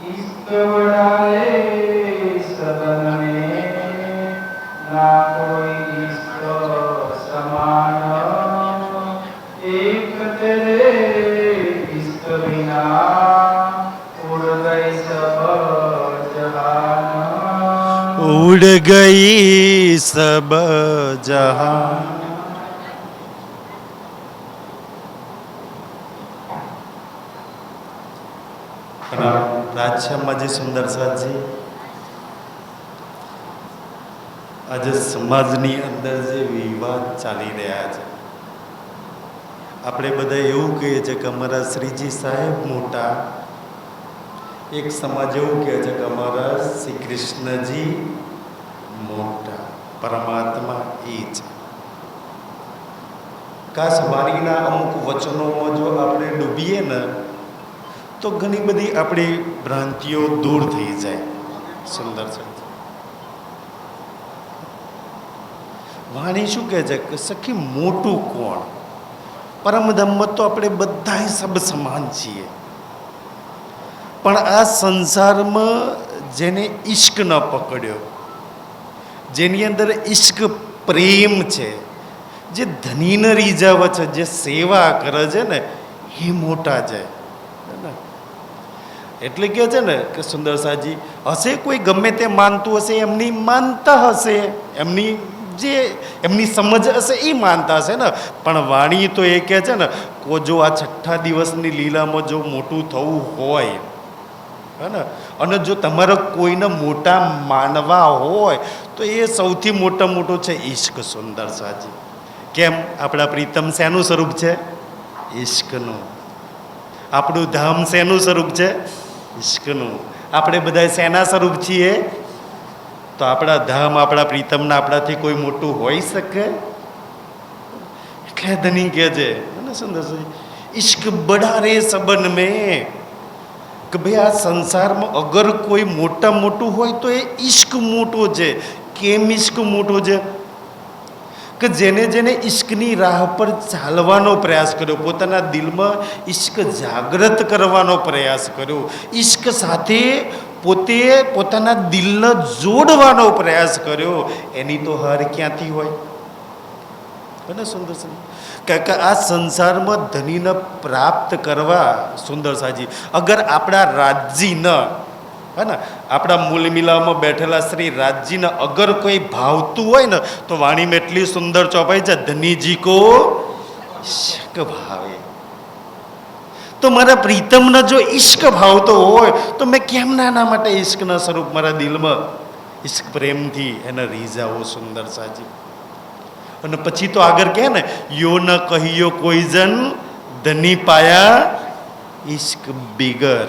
इश्क बढ़ाए सबन में, ना कोई इश्क समान, एक तेरे इश्क बिना उड़ गई सब जहान, उड़ गई सब जहां। રાજ્યમાં જે સુંદર સાજી આજે સમાજની અંદર જે વિવાદ ચાલી રહ્યા છે, આપણે બધા એવું કહીએ છીએ કે અમારા શ્રીજી સાહેબ મોટા, એક સમાજ એવું કહે છે કે અમારા શ્રી કૃષ્ણજી મોટા, પરમાત્મા એ છે. કાશ વાણીના અમુક વચનોમાં જો આપણે ડૂબીએ ને તો ઘણી બધી આપણી ભ્રાંતિઓ દૂર થઈ જાય. સુંદર છે વાણી. શું કહે છે કે સખી મોટું કોણ? પરમધામમાં તો આપણે બધા સબ સમાન છીએ, પણ આ સંસારમાં જેને ઈશ્ક ન પકડ્યો, જેની અંદર ઈશ્ક પ્રેમ છે, જે ધનીને રીઝાવે છે, જે સેવા કરે છે ને, એ મોટા છે. એટલે કે છે ને કે સુંદર સાજી હશે કોઈ ગમે તે માનતું હશે, એમની માનતા હશે, એમની સમજ હશે એ માનતા હશે ને. પણ વાણી તો એ કહે છે ને કો જો આ છઠ્ઠા દિવસની લીલામાં જો મોટું થવું હોય હે ને, અને જો તમારે કોઈને મોટા માનવા હોય તો એ સૌથી મોટો છે ઈશ્ક. સુંદર સાજી કેમ? આપણા પ્રીતમ શેનું સ્વરૂપ છે? ઈશ્કનું. આપણું ધામ શેનું સ્વરૂપ છે? ઈશ્કનું. આપણે બધા શેના સ્વરૂપ છીએ? તો આપણા ધામ, આપણા પ્રીતમના આપણાથી કોઈ મોટું હોઈ શકે? એટલે ધની કહે છે સુંદર ઈશ્ક બડા રે સબન મેં, કે ભાઈ આ સંસારમાં અગર કોઈ મોટું હોય તો એ ઈશ્ક મોટો છે. કેમ ઈશ્ક મોટો છે? કે જેને ઈશ્કની રાહ પર ચાલવાનો પ્રયાસ કર્યો, પોતાના દિલમાં ઈશ્ક જાગૃત કરવાનો પ્રયાસ કર્યો, ઈશ્ક સાથે પોતાના દિલને જોડવાનો પ્રયાસ કર્યો, એની તો હાર ક્યાંથી હોય? અને સુંદર કે આ સંસારમાં ધનીને પ્રાપ્ત કરવા સુંદર સાજી અગર આપણા રાજજીને હે ને, આપણા મૂલ મિલાવમાં બેઠેલા શ્રી રાજજીને અગર કોઈ ભાવતું હોય ને તો વાણીમાં એટલી સુંદર ચોપાઈ છે, ધનીજી કો ઈશ્ક ભાવે. તો મારા પ્રીતમને જો ઈશ્ક ભાવતો હોય તો મેં કેમ નાના માટે ઈશ્કના સ્વરૂપ મારા દિલમાં ઈશ્ક પ્રેમથી એને રીઝાવો. સુંદર સાજી. અને પછી તો આગળ કહે ને, યો ન કહિયો કોઈ જન ધની પાયા ઈશ્ક બિગર.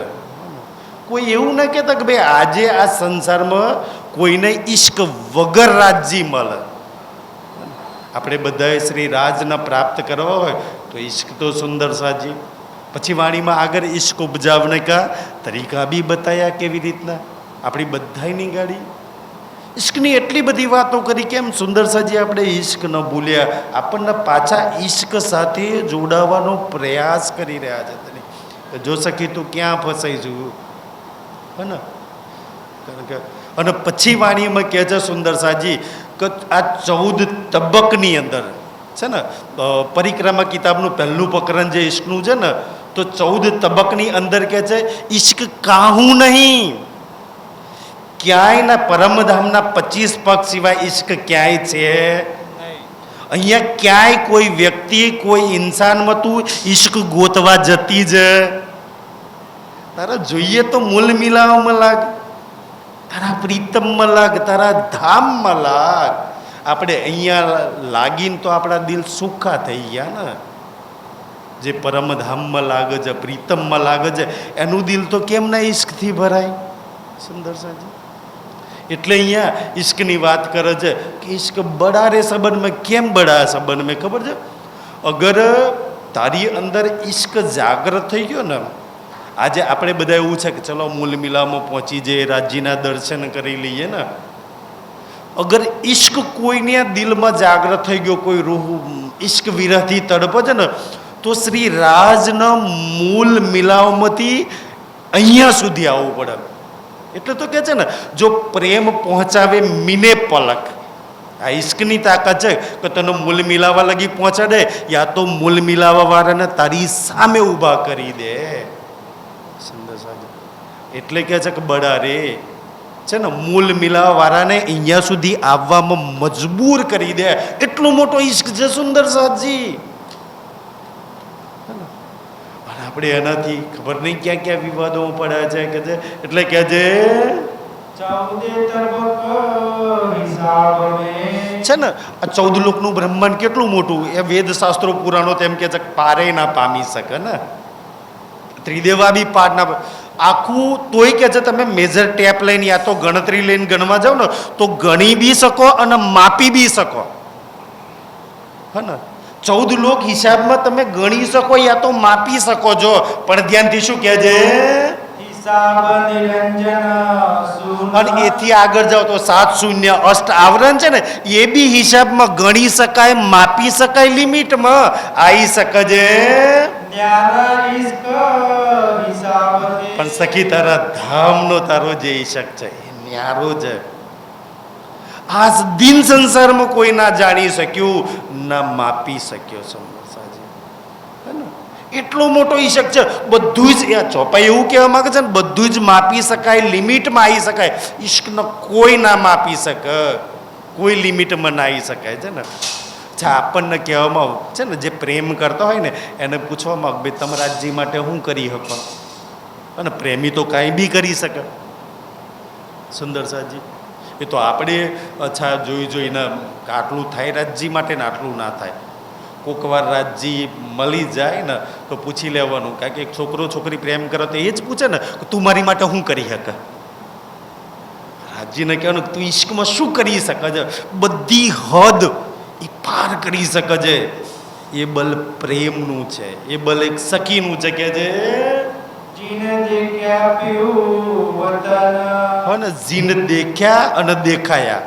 કોઈ એવું ન કહેતા કે ભાઈ આજે આ સંસારમાં કોઈને ઈશ્ક વગર રાજજી મળે. આપણે બધાએ શ્રી રાજને પ્રાપ્ત કરવા હોય તો ઈશ્ક તો સુંદર સાજી. પછી વાણીમાં આગળ ઈશ્ક ઉપજાવને કા તરીકા બી બતાયા, કેવી રીતના આપણી બધાની ગાડી ઈશ્કની એટલી બધી વાતો કરી. કેમ સુંદર સાજી આપણે ઈશ્ક ન ભૂલ્યા, આપણને પાછા ઈશ્ક સાથે જોડાવાનો પ્રયાસ કરી રહ્યા છે. જો સખી તું ક્યાં ફસાઈ જવું હે ને. કારણ કે અને પછી વાણીમાં કહે છે સુંદર સાજી કે આ 14 તબકની અંદર છે ને, પરિક્રમા કિતાબનું પહેલું પ્રકરણ જે ઈશ્કનું છે ને, તો 14 તબકની અંદર કહે છે ઈશ્ક કાહું નહીં, ક્યાંય ના પરમધામના 25 પગ સિવાય ઈશ્ક ક્યાંય છે અહીંયા. ક્યાંય કોઈ વ્યક્તિ, કોઈ ઇન્સાનમાં તું ઈશ્ક ગોતવા જતી જ, તારા જોઈએ તો મૂલ મિલાવમાં લાગ, તારા પ્રીતમમાં લાગ, તારા ધામમાં લાગ. આપણે અહીંયા લાગીને તો આપણા દિલ સુખા થઈ ગયા ને. જે પરમધામમાં લાગે છે, પ્રીતમમાં લાગે છે, એનું દિલ તો કેમ ના ઈશ્કથી ભરાય? સુંદર સાજી. એટલે અહીંયા ઈશ્કની વાત કરે છે કે ઈશ્ક બડા રે સબન મેં. કેમ બડા સબન મેં? ખબર છે, અગર તારી અંદર ઈશ્ક જાગૃત થઈ ગયો ને, આજે આપણે બધા એવું છે કે ચલો મૂલ મિલામાં પહોંચી જઈએ, રાજજીના દર્શન કરી લઈએ ને. અગર ઈશ્ક કોઈના દિલમાં જાગૃત થઈ ગયો, કોઈ રૂહ ઈશ્ક વિરહથી તડપે છે ને, તો શ્રી રાજના મૂલ મિલાવમાંથી અહીંયા સુધી આવવું પડે. એટલે તો કે છે ને, જો પ્રેમ પહોંચાવે મીને પલક. આ ઈશ્કની તાકાત છે કે તને મૂલ મિલાવા લગી પહોંચાડે, યા તો મૂલ મિલાવા વાળાને તારી સામે ઊભા કરી દે. એટલે કે છે કે બડા રે છે ને, મૂલ મિલાવા વાળાને અહીંયા સુધી આવવામાં મજબૂર કરી દે. એટલો મોટો ઈશ્ક છે સુંદર સાજી. આપણે એનાથી ખબર નહીં ક્યાં ક્યાં વિવાદો પડ્યા છે કે છે. એટલે કે છે છે ને, આ 14 લોકનું બ્રહ્માંડ કેટલું મોટું, એ વેદ શાસ્ત્રો પુરાણો તેમ કે છે પારે ના પામી શકે ને, ત્રિદેવા બી પાર ના. આખું તોય કે છે તમે મેજર ટેપ લઈને યા તો ગણતરી લઈને ગણવા જાઓ ને તો ગણી બી શકો અને માપી બી શકો. હા ને, 14 લોક હિસાબમાં તમે ગણી શકો યા તો માપી શકો છો, પણ ધ્યાનથી શું કહે છે, અને એથી આગળ જાઓ તો 7 શૂન્ય અષ્ટ આવરણ છે ને, એ બી હિસાબમાં ગણી શકાય, માપી શકાય, લિમિટમાં આવી શકે છે. પણ સખી તારા ધામનો તારો જે ઈશક છે એ ન્યારો છે. આજ દિન સંસારમાં કોઈ ના જાણી શક્યું, ના માપી શક્યો. એટલો મોટો ઈશક છે. બધું જ ચોપાઈ એવું કહેવા માંગે છે ને, બધું જ માપી શકાય, લિમિટમાં આવી શકાય. ઈશ્કનો કોઈ ના માપી શકે, કોઈ લિમિટમાં ના આવી શકાય છે ને. આપણને કહેવામાં છે ને, જે પ્રેમ કરતા હોય ને એને પૂછવામાં ભાઈ તમે રાજ્ય માટે શું કરી શકો, અને પ્રેમી તો કાંઈ બી કરી શકે. સુંદર સાજી, એ તો આપણે અચ્છા જોઈને આટલું થાય રાજ્ય માટે ને આટલું ના થાય. કોઈક વાર રાજ્ય મળી જાય ને તો પૂછી લેવાનું, કારણ કે એક છોકરો છોકરી પ્રેમ કરે તો એ જ પૂછે ને કે તું મારી માટે શું કરી શકે. રાજ્યને કહેવાનું તું ઈશ્કમાં શું કરી શકે છે, બધી હદ એ પાર કરી શકે છે. એ બલ પ્રેમનું છે, એ બલ એક સખીનું છે કે છે જીન દેખ્યા અને દેખાયા,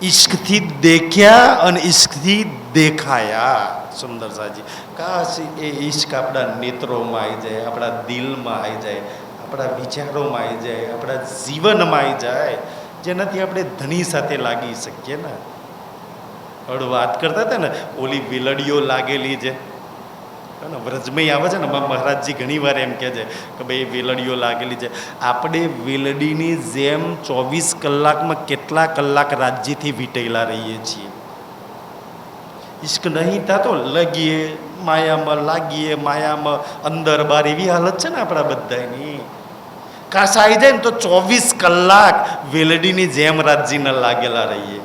ઈશ્કથી દેખ્યા અને ઈશ્કથી દેખાયા. સુંદર સાજી, કાશ એ ઈશ્ક આપણા નેત્રોમાં આવી જાય, આપણા દિલમાં આવી જાય, આપણા વિચારોમાં આવી જાય, આપણા જીવનમાં આવી જાય, જેનાથી આપણે ધણી સાથે લાગી શકીએ ને. હવે વાત કરતા હતા ને, ઓલી વેલડીઓ લાગેલી છે ને, વ્રજમય આવે છે ને, મહારાજજી ઘણી વાર એમ કહે છે કે ભાઈ વેલડીઓ લાગેલી છે. આપણે વેલડીની જેમ 24 કલાકમાં કેટલા કલાક રાજ્યથી વીટેલા રહીએ છીએ. ઈશ્ક નહીં થતો લગીએ માયામાં, લાગીએ માયામાં, અંદર બાર એવી હાલત છે ને આપણા બધાની. કાશ આવી જાય ને તો 24 કલાક વેલડીની જેમ રાજ્યને લાગેલા રહીએ,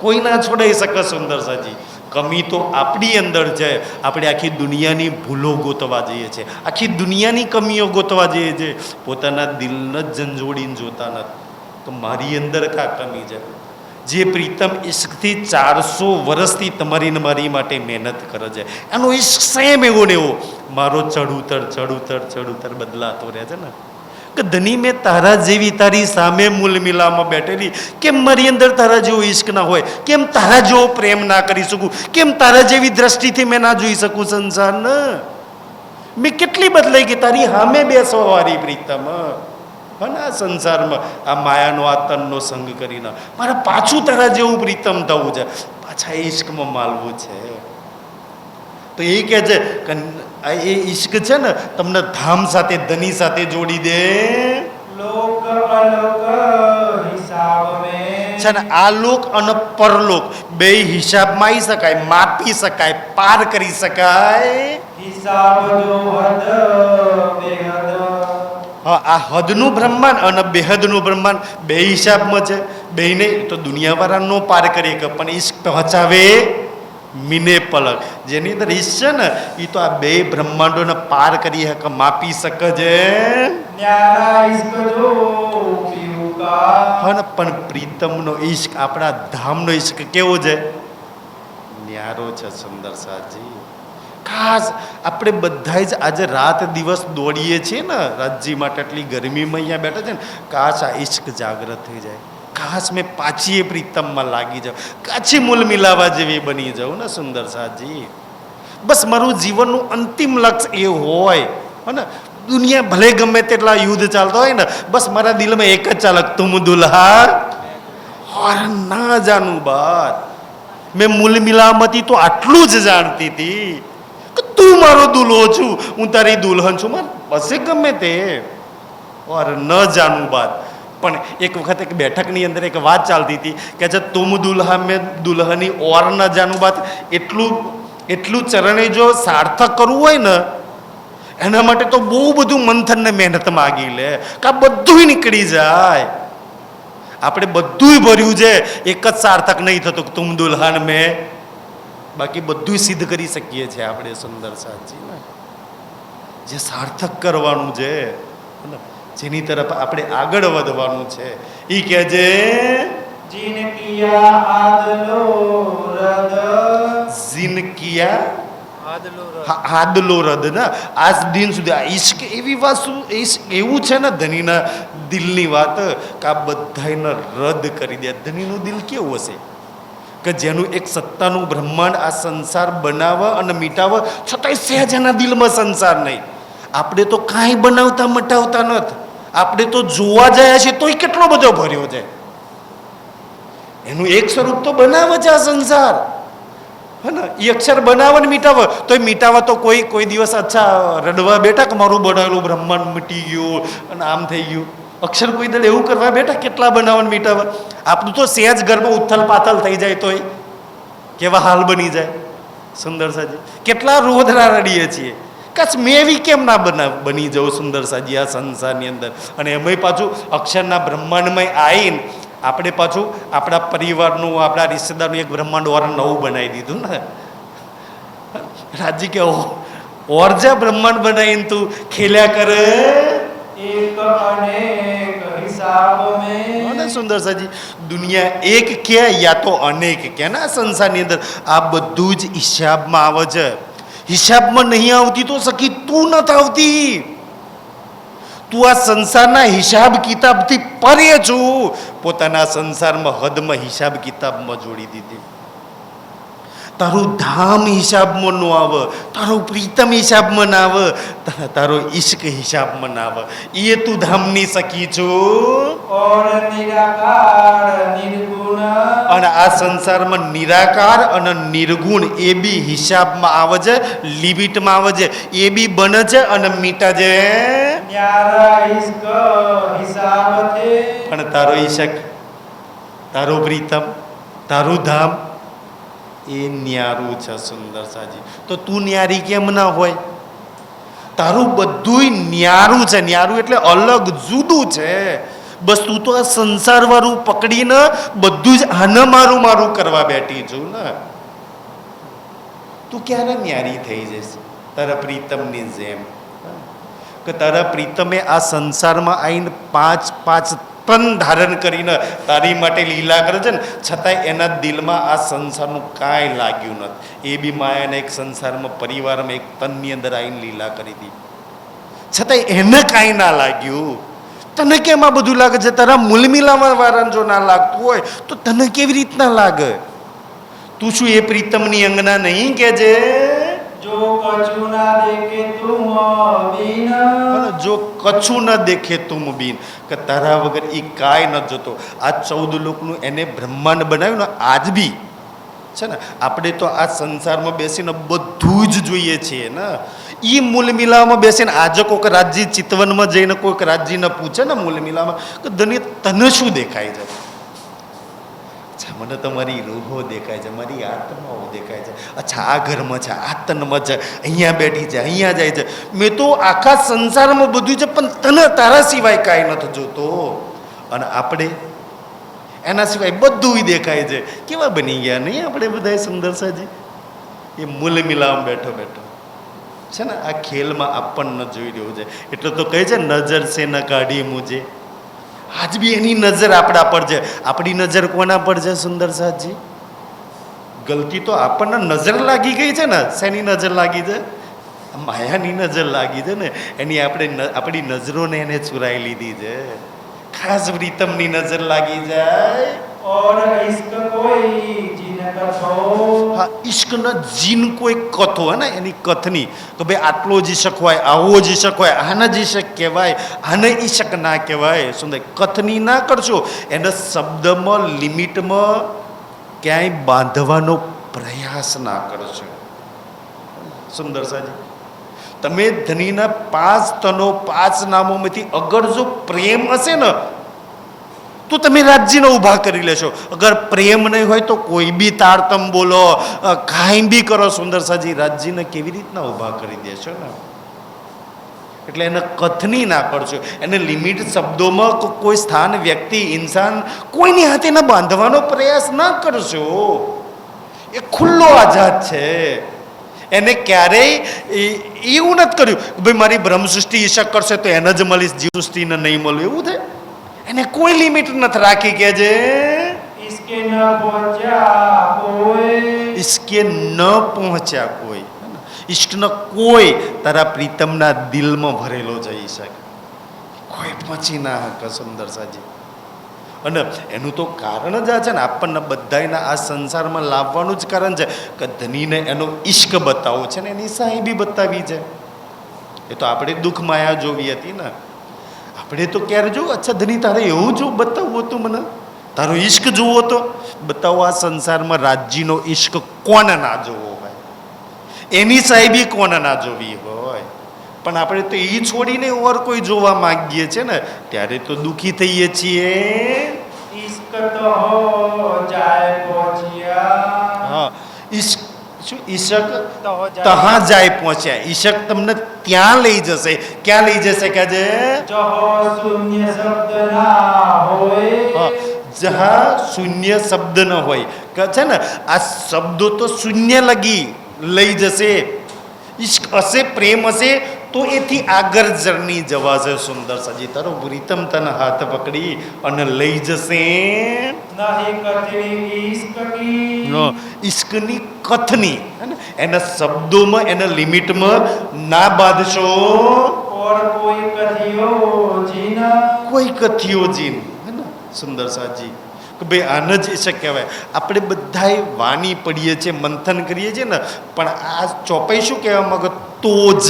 કોઈ ના છોડાઈ શકે. સુંદર સાજી, કમી તો આપણી અંદર છે. આપણે આખી દુનિયાની ભૂલો ગોતવા જઈએ છીએ, આખી દુનિયાની કમીઓ ગોતવા જઈએ છીએ, પોતાના દિલને જ ઝંઝોડીને જોતા નથી તો મારી અંદર કા કમી છે. જે પ્રીતમ ઈશ્કથી 400 વર્ષથી તમારી ને મારી માટે મહેનત કરે છે, એનો ઈશ્ક સેમ એવો ને એવો મારો ચડુતર બદલાતો રહે છે ને. કે ધની મેં તારા જેવી તારી સામે મૂલ મિલામાં બેઠેલી, કેમ મારી અંદર તારા જેવો ઈશ્ક ના હોય, કેમ તારા જેવો પ્રેમ ના કરી શકું, કેમ તારા જેવી દ્રષ્ટિથી મેં ના જોઈ શકું સંસારને. મેં કેટલી બદલાઈ ગઈ તારી સામે બેસવા વાળી પ્રીતમ. આ સંસારમાં આ માયાનો આ તનનો સંગ કરીને મારે પાછું તારા જેવું પ્રીતમ થવું છે, પાછા ઈશ્કમાં માલવું છે. તો એ કહે છે કે એ ઈશ્ક છે ને તમને ધામ સાથે ધની સાથે જોડી દે. છે ને આ લોક અને પરલોક બે હિસાબમાં આવી શકાય, માપી શકાય, પાર કરી શકાય. હા, આ હદનું બ્રહ્માંડ અને બેહદનું બ્રહ્માંડ બે હિસાબમાં છે. બેને તો દુનિયાવાળા નો પાર કરી શકે, પણ ઈશ્ક પહોંચાવે મીને પલક. જેની અંદર ઈશ્ક છે ને એ તો આ બે બ્રહ્માંડોને પાર કરી શકે, માપી શકે છે. પણ પ્રીતમનો ઈશ્ક, આપણા ધામનો ઈશ્ક કેવો છે, ન્યારો છે. સુંદર સાજી, ખાસ આપણે બધા જ આજે રાત દિવસ દોડીએ છીએ ને રાજ્ય માટે, એટલી ગરમીમાં અહીંયા બેઠા છે ને, કાશ આ ઈશ્ક જાગૃત થઈ જાય, કાશ મેં પાછી એ પ્રીતમમાં લાગી જાઉં, કાછી મૂલ મિલાવા જેવી બની જાઉં ને. સુંદર સાજી, બસ મારું જીવનનું અંતિમ લક્ષ્ય એ હોય. અને દુનિયા ભલે ગમે તેટલા યુદ્ધ ચાલતા હોય ને, બસ મારા દિલમાં એક જ ચાલક, તુમ દુલ્હા और ना जानू बात. मैं मूल मिलामती तो આટલું જ જાણતી હતી કે તું મારો દુલ્હો છું, હું તારી દુલ્હન છું. મારે બસે ગમે તે और ન જાણું બાત. પણ એક વખત એક બેઠકની અંદર એક વાત ચાલતી હતી કે જે તુમ દુલ્હા મેં દુલ્હની ઓર ન જાણું બાત, એટલું ચરણે જો સાર્થક કરવું હોય ને, એના માટે તો બહુ બધું મંથન ને મહેનત માગી લે કે આ બધું નીકળી જાય. આપણે બધું ભર્યું છે, એક જ સાર્થક નહીં થતું તુમ દુલ્હન મેં, બાકી બધું સિદ્ધ કરી શકીએ છીએ આપણે. સુંદર સાચી ને જે સાર્થક કરવાનું છે, જેની તરફ આપણે આગળ વધવાનું છે, એ કહે છે जिन किया आदलो रद જીન કિયા આદલો રદ ને આજ દિન સુધી આ ઈશ્ક એવી વાત શું, એવું છે ને ધનીના દિલની વાત કે આ બધાને રદ કરી દે. ધનીનું દિલ કેવું હશે કે જેનું એક સત્તાનું બ્રહ્માંડ આ સંસાર બનાવે અને મિટાવે, છતાંય સહેજ એના દિલમાં સંસાર નહીં. આપણે તો કાંઈ બનાવતા મટાવતા નથી, આપણે તો જોવા જાય છે તોય કેટલો બધો ભર્યો છે. એનું એક સ્વરૂપ તો બનાવે છે આ સંસાર, હે ને? એ અક્ષર બનાવે ને મીટાવે, તો એ મીટાવા તો કોઈ દિવસ અચ્છા રડવા બેઠા કે મારું બનાવેલું બ્રહ્માંડ મીટી ગયું અને આમ થઈ ગયું. અક્ષર કોઈ દળ એવું કરવા બેઠા કેટલા બનાવવા મીટાવા. આપણું તો સહેજ ઘરમાં ઉથલ પાથલ થઈ જાય તોય કેવા હાલ બની જાય. સુંદર સાજી કેટલા રોધરા રડીએ છીએ, કચ્છ મેવી કેમ ના બની જવું સુંદર સાજી આ સંસારની અંદર. અને એમાંય પાછું અક્ષરના બ્રહ્માંડમાં આવીને આપણે પાછું આપણા પરિવારનું, આપણા રિશ્તેદારનું એક બ્રહ્માંડ ઓર નવું બનાવી દીધું ને. રાજી કે ઓર જે બ્રહ્માંડ બનાવીને તું ખેલ્યા કરે एक अनेक हिसाब में. સુંદર સાજી દુનિયા એક કે યા તો અનેક કે ના સંસારની અંદર આ બધું જ હિસાબમાં આવે છે. હિસાબમાં નહીં આવતી તો સખી તું નથી આવતી. તું આ સંસારના હિસાબ કિતાબથી પરે છું. પોતાના સંસારમાં હદમાં હિસાબ કિતાબમાં જોડી દીધી. તારું ધામ હિસાબમાં ન આવે, તારો પ્રીતમ હિસાબમાં ના આવે, તારો ઈશ્ક હિસાબમાં ના આવે. એ તું ધામની સખી છું. और निराकार निर्गुण. અને આ સંસારમાં નિરાકાર અને નિર્ગુણ એ બી હિસાબમાં આવે છે, લિમિટમાં આવે છે, એ બી બને છે અને મીટા છે. न्यारा इश्क हिसाब थे. પણ તારો ઈશક, તારો પ્રીતમ, તારું ધામ એ ન્યારું છે. સુંદર સાજી તો તું ન્યારી કેમ ના હોય? તારું બધું ન્યારું છે. ન્યારું એટલે અલગ જુદું છે. બસ તું તો આ સંસાર વાળું પકડીને બધું જ આને મારું મારું કરવા બેઠી છું ને. તું ક્યારે ન્યારી થઈ જઈશ તારા પ્રીતમની જેમ? કે તારા પ્રીતમે આ સંસારમાં આવીને પાંચ તન ધારણ કરીને તારી માટે લીલા કરે છે ને, છતાંય એના દિલમાં આ સંસારનું કાંઈ લાગ્યું નથી. એ બી માયાના એક સંસારમાં પરિવારમાં એક તનની અંદર આવીને લીલા કરી હતી, છતાંય એને કાંઈ ના લાગ્યું. તને કેમ આ બધું લાગે છે? તારા મૂલમિલામાં વાળાને જો ના લાગતું હોય તો તને કેવી રીતના લાગે? તું શું એ પ્રીતમની અંગના નહીં કે છે? जो कछु ना देखे तुम बिन. જો કછું ન દેખે તુમ બીન, કે તારા વગર એ કાંઈ ન જોતો. આ 14 લોકનું એને બ્રહ્માંડ બનાવ્યું ને, આજ બી છે ને આપણે તો આ સંસારમાં બેસીને બધું જ જોઈએ છીએ ને. એ મૂલ મિલામાં બેસીને આજે કોઈક રાજ્ય ચિતવનમાં જઈને કોઈક રાજ્યને પૂછે ને મૂલ મિલામાં કે તને શું દેખાય છે? અચ્છા મને તો મારી રૂહો દેખાય છે, મારી આત્માઓ દેખાય છે. અચ્છા આ ઘરમાં છે, આ તનમાં છે, અહીંયા બેઠી છે, અહીંયા જાય છે. મેં તો આખા સંસારમાં બધું છે, પણ તને તારા સિવાય કાંઈ નથી જોતો. અને આપણે એના સિવાય બધું દેખાય છે. કેવા બની ગયા નહીં આપણે બધા સુંદર સાજી? એ મૂલ મિલામાં બેઠો બેઠો છે ને આ ખેલમાં આપણને જોઈ રહ્યું છે. એટલે તો કહે છે નજર સે ન કાઢી મુજે. આજ બી એની નજર આપણા પર છે. આપણી નજર કોના પર છે સુંદર સાજી? ગલતી તો આપણને નજર લાગી ગઈ છે ને. શેની નજર લાગી છે? માયાની નજર લાગી છે ને. એની આપણી નજરોને એને ચુરાઈ લીધી છે. ખાસ પ્રીતમની નજર લાગી જાય. और इश्क कोई जिद कथो હા, ઈશ્કનો જીન કોઈ કથો હે ને એની કથની કે ભાઈ આટલો જ ઈશક હોય, આવો જ ઈશક હોય, આને જ ઈશક કહેવાય, આને ઈશક ના કહેવાય. સુંદર કથની ના કરશો, એને શબ્દમાં લિમિટમાં ક્યાંય બાંધવાનો પ્રયાસ ના કરશો. સુંદર સાજી, તમે ધનીના 5 તનો 5 નામોમાંથી અગર જો પ્રેમ હશે ને તો તમે રાજ્યને ઊભા કરી લેશો. અગર પ્રેમ નહીં હોય તો કોઈ બી તારતમ બોલો, કાંઈ બી કરો સુંદર સાજી, રાજ્યને કેવી રીતના ઊભા કરી દેશો ને. એટલે એને કથની ના કરશો, એને લિમિટ શબ્દોમાં કોઈ સ્થાન, વ્યક્તિ, ઇન્સાન કોઈની હાથે એને બાંધવાનો પ્રયાસ ના કરશો. એ ખુલ્લો આઝાદ છે. એને ક્યારેય એવું નથી કર્યું કે ભાઈ મારી બ્રહ્મ સૃષ્ટિ ઈશક કરશે તો એને જ મળીશ, જીવ સૃષ્ટિને નહીં મળે, એવું થાય. એને કોઈ લિમિટ નથી રાખી કે જે इसके न पहुंचा कोई ઇશ્કે ન પહોંચ્યા કોઈ. ઈષ્ટનો કોઈ તારા પ્રીતમના દિલમાં ભરેલો જઈ શકે, કોઈ પહોંચી ના શકે. સુંદર સાજી, અને એનું તો કારણ જ આ છે ને, આપણને બધાયના આ સંસારમાં લાવવાનું જ કારણ છે કે ધનીને એનો ઈશ્ક બતાવો છે ને એની સાહેબી બતાવી છે. એ તો આપણે દુઃખ માયા જોવી હતી ને. આપણે તો ક્યારે જોવું, અચ્છા ધની તારે એવું જો બતાવવું હતું, મને તારો ઈશ્ક જોવો તો બતાવો. આ સંસારમાં રાજ્યનો ઈશ્ક કોને ના જોવો હોય, એની સાહેબી કોને ના જોવી હોય. પણ આપણે તો એ છોડીને ઓર કોઈ જોવા માંગીએ છીએ ને, ત્યારે તો દુઃખી થઈએ છીએ. इश्क तो हो जाए पहुंचिया હા, ઈશ્ક શું? ઈશક तो हो તહાં જાય પહોંચ્યા. ઈશક તમને ત્યાં લઈ જશે. ક્યાં લઈ જશે કે જે जो हो शून्य शब्द ना होए જહાં શૂન્ય શબ્દ ન હોય. કે છે ને આ શબ્દો તો શૂન્ય લઈ જશે. ઈશ્ક હશે, પ્રેમ હશે તો એથી આગળ જર્ની જવાશે. સુંદર સજી, તારો પ્રીતમ તને હાથ પકડી અને લઈ જશે. नहीं कथनी इश्क की ઈશ્કની કથની એના શબ્દોમાં, એના લિમિટમાં ના બાંધશો. और कोई कथियो जीना કોઈ કથિયો જીન હે ને. સુંદર સાજી, કે ભાઈ આને જ ઈશક કહેવાય. આપણે બધાય વાણી પડીએ છીએ, મંથન કરીએ છીએ ને, પણ આ ચોપાઈ શું કહેવા માંગે? તો જ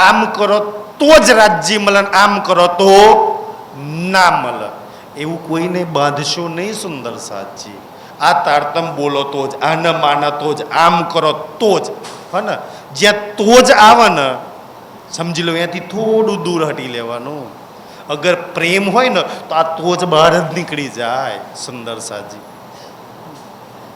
આમ કરો તો જ રાજ્ય મળે, આમ કરો તો ના મળે. એવું કોઈને બાંધશો નહીં. સુંદર સાજી, આ તારતમ બોલો તો જ, આને માને તો જ, આમ કરો તો જ. હે ને, જ્યાં તો જ આવે ને સમજી લો અહીંયાથી થોડું દૂર હટી લેવાનું. અગર પ્રેમ હોય ને તો આ તો જ બહાર જ નીકળી જાય. સુંદર સાજી,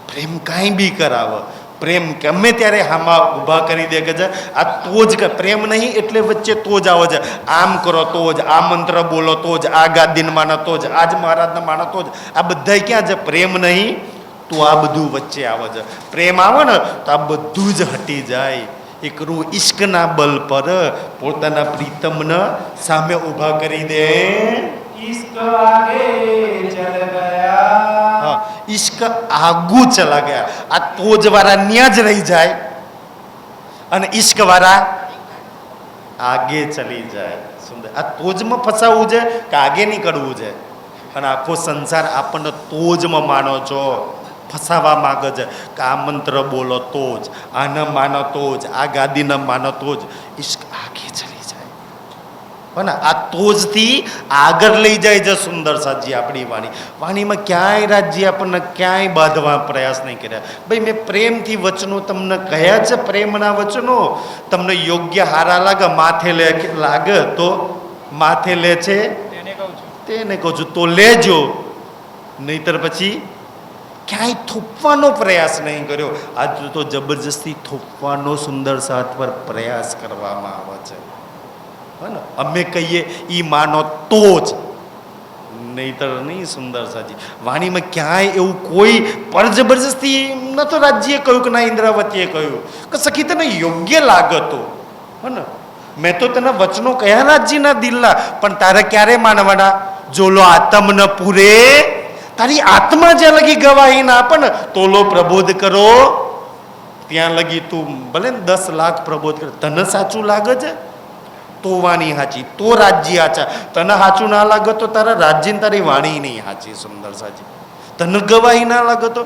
પ્રેમ કાંઈ બી કરાવે, પ્રેમ ગમે ત્યારે હામાં ઊભા કરી દે કે છે આ તો જ કે પ્રેમ નહીં એટલે વચ્ચે તો જ આવે છે. આમ કરો તો જ, આ મંત્ર બોલો તો જ, આ ગાદીને માનો તો જ, આજ મહારાજને માનો તો જ. આ બધા ક્યાં છે? પ્રેમ નહીં તો આ બધું વચ્ચે આવે છે. પ્રેમ આવે ને તો આ બધું જ હટી જાય. એક રૂ ઈશ્કના બલ પર પોતાના પ્રીતમને સામે ઊભા કરી દે. इश्क आगे चल गया હા, ઈશ્ક આગુ ચલા ગયા. આ તોજ વાળા ન્યા જ રહી જાય અને ઈશ્ક વાળા આગે ચલી જાય. સુંદર, આ તોજમાં ફસાવવું છે કે આગે નીકળવું છે? અને આખો સંસાર આપણને તોજમાં માનો છો, ફસાવા માગે છે કે આ મંત્ર બોલો તો જ, આને માનો તો જ, આ ગાદીને માનો તો જ. ઈશ્ક આગે ચલી જાય. ને આ તોજથી આગળ લઈ જાય છે. સુંદર સાજી, આપણી વાણીમાં ક્યાંય રાજ્ય આપણને ક્યાંય બાંધવા પ્રયાસ નહીં કર્યા. ભાઈ મેં પ્રેમથી વચનો તમને કહ્યા છે, પ્રેમના વચનો તમને યોગ્ય હારા લાગે, માથે લાગે તો માથે લે છે તેને કહું છું તો લેજો, નહીતર પછી ક્યાંય થોપવાનો પ્રયાસ નહીં કર્યો. આજ તો જબરજસ્તી થોપવાનો સુંદર સાથ પર પ્રયાસ કરવામાં આવે છે. ને અમે કહીએ એ માનો તો જ, નહીતર નહીં. સુંદર સાજી, વાણીમાં ક્યાંય એવું કોઈ પર જબરજસ્તી ન તો રાજ્યએ કહ્યું કે ના ઇન્દ્રાવતીએ કહ્યું કે સખી તને યોગ્ય લાગતો. હે ને, મેં તો તને વચનો કયા રાજ્યના દિલના, પણ તારે ક્યારે માનવાના? જોલો આત્મ ન પૂરે, તારી આત્મા જ્યાં લગી ગવાહી ના આપે ને તોલો પ્રબોધ કરો ત્યાં લગી તું ભલે 10 લાખ પ્રબોધ કરે, તને સાચું લાગે છે તો વાણી સાચી, તો રાજ્ય સાચા. તને સાચું ના લાગે તો તારા રાજ્ય તારી વાણી નહીં સાચી. સુંદર સાચી, તને ગવાહી ના લાગે તો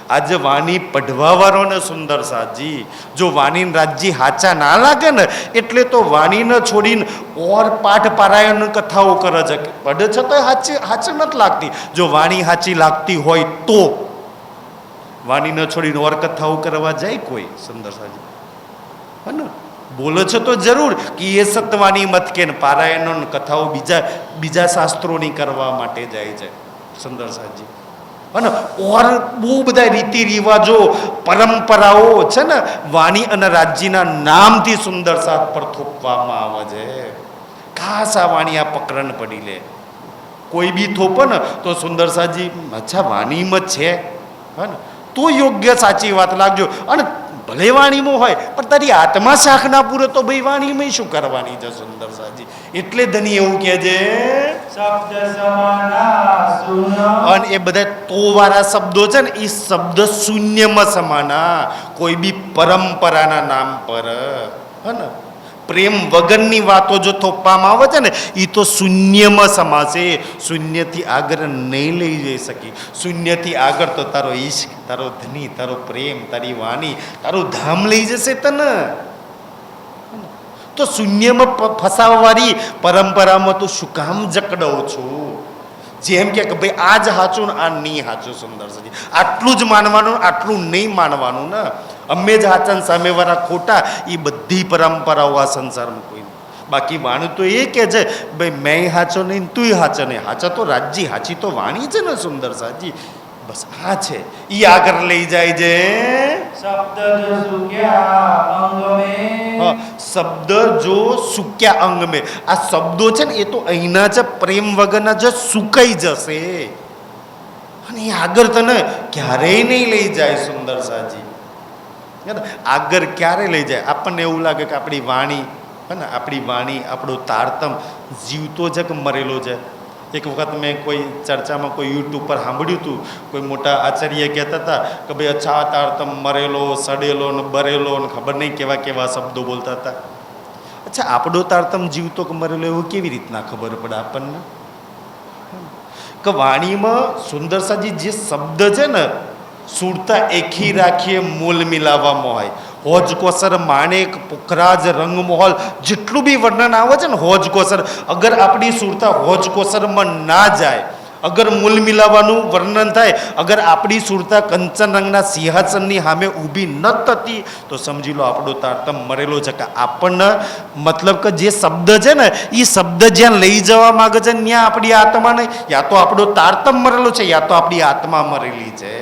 આજે વાણી પઢવા વાળોને સુંદર સાજી જો વાણી રાજજી હાચા ના લાગે ને એટલે તો વાણીને છોડીને ઓર પાઠ પારાયણ કથાઓ કરે છે પઢે છે તો હાચી નથી લાગતી જો વાણી હાચી લાગતી હોય તો વાણીને છોડીને ઓર કથાઓ કરવા જાય કોઈ સુંદર સાજી હે ને બોલે છે તો જરૂર કે એ સત્યવાણી મત કે પારાયણ કથાઓ બીજા શાસ્ત્રોની કરવા માટે જાય છે સુંદર સાજી અને ઓર બહુ બધા રીતિ રિવાજો પરંપરાઓ છે ને વાણી અને રાજ્યના નામથી સુંદર સાથ પર થોપવામાં આવે છે ખાસ આ વાણી આ પકડન પડી લે કોઈ બી થોપે ને તો સુંદર સાજી અચ્છા વાણીમાં છે હે ને તો યોગ્ય સાચી વાત લાગજો અને ભલે વાણીમાં હોય પણ તારી આત્મા શાખ ના પૂરે તો ભાઈ વાણીમાં શું કરવાની છે સુંદર સાજી એટલે ધની એવું કહે છે શબ્દ સમાના સુન અને એ બધા તો વાળા શબ્દો છે ને એ શબ્દ શૂન્યમાં સમાના કોઈ બી પરંપરાના નામ પર હે ને પ્રેમ વગરની વાતો જો થોપવામાં આવે છે ને એ તો શૂન્યમાં સમાશે શૂન્યથી આગળ નહીં લઈ જઈ શકી શૂન્યથી આગળ તો તારો ઈશ્ક તારો ધની તારો પ્રેમ તારી વાણી તારું ધામ લઈ જશે તને તો શૂન્યમાં ફસાવવાળી પરંપરામાં તો શું કામ જકડાઉં છું જેમ કે ભાઈ આ જ સાચું ને આ નહીં સાચું સુંદર સાજી આટલું જ માનવાનું આટલું નહીં માનવાનું ને અમે જ હાચન સામેવાળા ખોટા એ બધી પરંપરાઓ આ સંસારમાં કોઈ બાકી વાણી તો એ કે છે ભાઈ મેં હાચો નહીં તુંય હાચો નહીં હાચા તો રાજજી હાચી તો વાણી છે ને સુંદર સાજી બસ આ છે એ આગળ લઈ જાય છે શબ્દ જો સુખ્યા અંગ મેં શબ્દ જો સુક્યા અંગ મેં આ શબ્દો છે ને એ તો અહીંના છે પ્રેમ વગરના જે સુકાઈ જશે અને એ આગળ તને ક્યારેય નહીં લઈ જાય સુંદર સાજી આગળ ક્યારે લઈ જાય આપણને એવું લાગે કે આપણી વાણી હે ને આપણી વાણી આપણો તારતમ જીવતો છે કે મરેલો છે એક વખત મેં કોઈ ચર્ચામાં કોઈ યુટ્યુબ પર સાંભળ્યું હતું કોઈ મોટા આચાર્ય કહેતા હતા કે ભાઈ અચ્છા તારતમ મરેલો સડેલો ને બરેલો ને ખબર નહીં કેવા કેવા શબ્દો બોલતા હતા અચ્છા આપણો તારતમ જીવતો કે મરેલો એવું કેવી રીતના ખબર પડે આપણને કે વાણીમાં સુંદર સાજી જે શબ્દ છે ને સુરતા એકી રાખીએ મૂલ મિલાવવામાં હોય હોજ કોસર માણેક પુખરાજ રંગ મોહલ જેટલું બી વર્ણન આવે છે ને હોજ કોસર અગર આપણી સુરતા હોજ કોસરમાં ના જાય અગર મૂલ મિલાવવાનું વર્ણન થાય અગર આપણી સુરતા કંચન રંગના સિંહાસનની સામે ઊભી ન થતી તો સમજી લો આપણો તારતમ મરેલો છે કે આપણને મતલબ કે જે શબ્દ છે ને એ શબ્દ જ્યાં લઈ જવા માગે છે ત્યાં આપણી આત્માને યા તો આપણો તારતમ મરેલો છે યા તો આપણી આત્મા મરેલી છે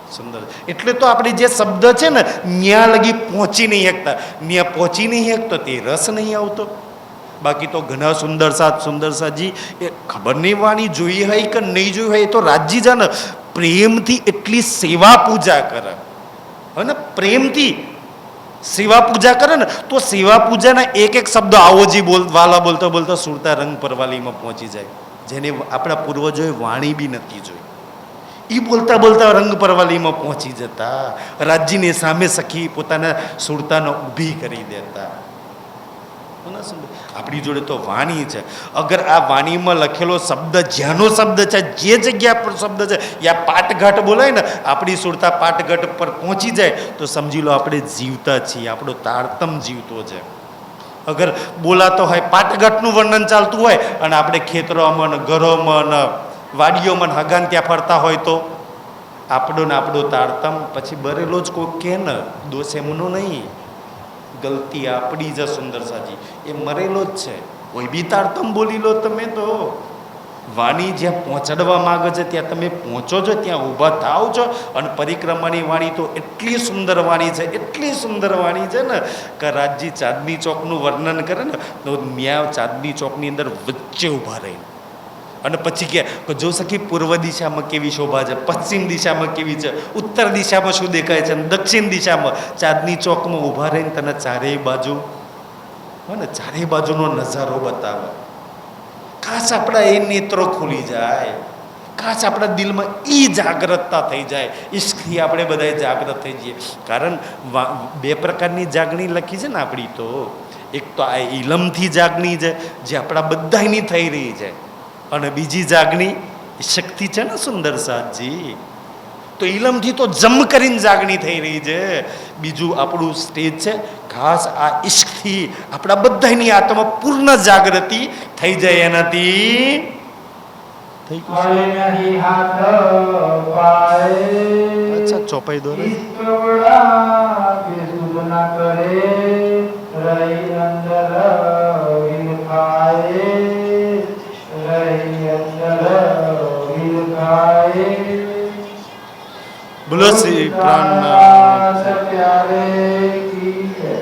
સુંદર એટલે તો આપણે જે શબ્દ છે ને ન્યા લગી પહોંચી નહીં શકતા ન્યા પહોંચી નહીં શકતો તે રસ નહીં આવતો બાકી તો ઘણા સુંદર સાજી એ ખબર નહીં વાણી જોઈ હોય કે નહીં જોઈ હોય એ તો રાજજી છે ને પ્રેમથી એટલી સેવા પૂજા કરે અને પ્રેમથી સેવા પૂજા કરે ને તો સેવા પૂજાના એક શબ્દો આવો જી વાલા બોલતા બોલતા સુરતા રંગ પરવાલીમાં પહોંચી જાય જેને આપણા પૂર્વજોએ વાણી બી નથી જોઈ એ બોલતા બોલતા રંગ પરવાલીમાં પહોંચી જતા રાજ્યની સામે સખી પોતાના સુરતાને ઊભી કરી દેતા આપણી જોડે તો વાણી છે અગર આ વાણીમાં લખેલો શબ્દ જ્યાંનો શબ્દ છે જે જગ્યા પર શબ્દ છે યા પાટઘાટ બોલાય ને આપણી સુરતા પાટઘાટ પર પહોંચી જાય તો સમજી લો આપણે જીવતા છીએ આપણો તારતમ જીવતો છે અગર બોલાતો હોય પાટઘાટનું વર્ણન ચાલતું હોય અને આપણે ખેતરોમાં ને ઘરોમાં ને વાડીઓમાં હગાન ત્યાં ફરતા હોય તો આપણો તારતમ પછી બરેલો જ કોઈ કે ને દોષ એમનો નહીં ગલતી આપણી જ સુંદર સાજી એ મરેલો જ છે કોઈ બી તારતમ બોલી લો તમે તો વાણી જ્યાં પહોંચાડવા માગે છે ત્યાં તમે પહોંચો છો ત્યાં ઊભા થાવ છો અને પરિક્રમાની વાણી તો એટલી સુંદર વાણી છે ને કે રાજજી ચાંદની ચોકનું વર્ણન કરે ને તો ન્યા ચાંદની ચોકની અંદર વચ્ચે ઊભા રહી અને પછી કે જો સખી પૂર્વ દિશામાં કેવી શોભા છે પશ્ચિમ દિશામાં કેવી છે ઉત્તર દિશામાં શું દેખાય છે અને દક્ષિણ દિશામાં ચાંદની ચોકમાં ઊભા રહીને તને ચારેય બાજુ ને ચારેય બાજુનો નજારો બતાવે ખાસ આપણા એ નેત્રો ખુલી જાય ખાસ આપણા દિલમાં એ જાગૃતતા થઈ જાય ઈશ્કથી આપણે બધા જાગૃત થઈ જઈએ કારણ બે પ્રકારની જાગણી લખી છે ને આપણી તો એક તો આ ઇલમથી જાગણી છે જે આપણા બધાની થઈ રહી છે અને બીજી જાગણી એ શક્તિ છે ને સુંદર સાતજી. તો ઈલમથી તો જમ કરીને જાગણી થઈ રહી છે. બીજું આપણું સ્ટેજ છે ખાસ આ ઈશ્કથી આપણા બધાની આત્મા પૂર્ણ જાગૃતિ થઈ જાય એનાથી. થઈ ગયું. મળે નહીં હાથ પાય અચ્છા ચોપાઈ દો ને. ઇશ્ક બડા કે સુધ ના કરે રહી અંદર વિલખાય રહી અંદર વિલખાય બોલો શ્રી પ્રાણનાથ. પ્યારે કી જય.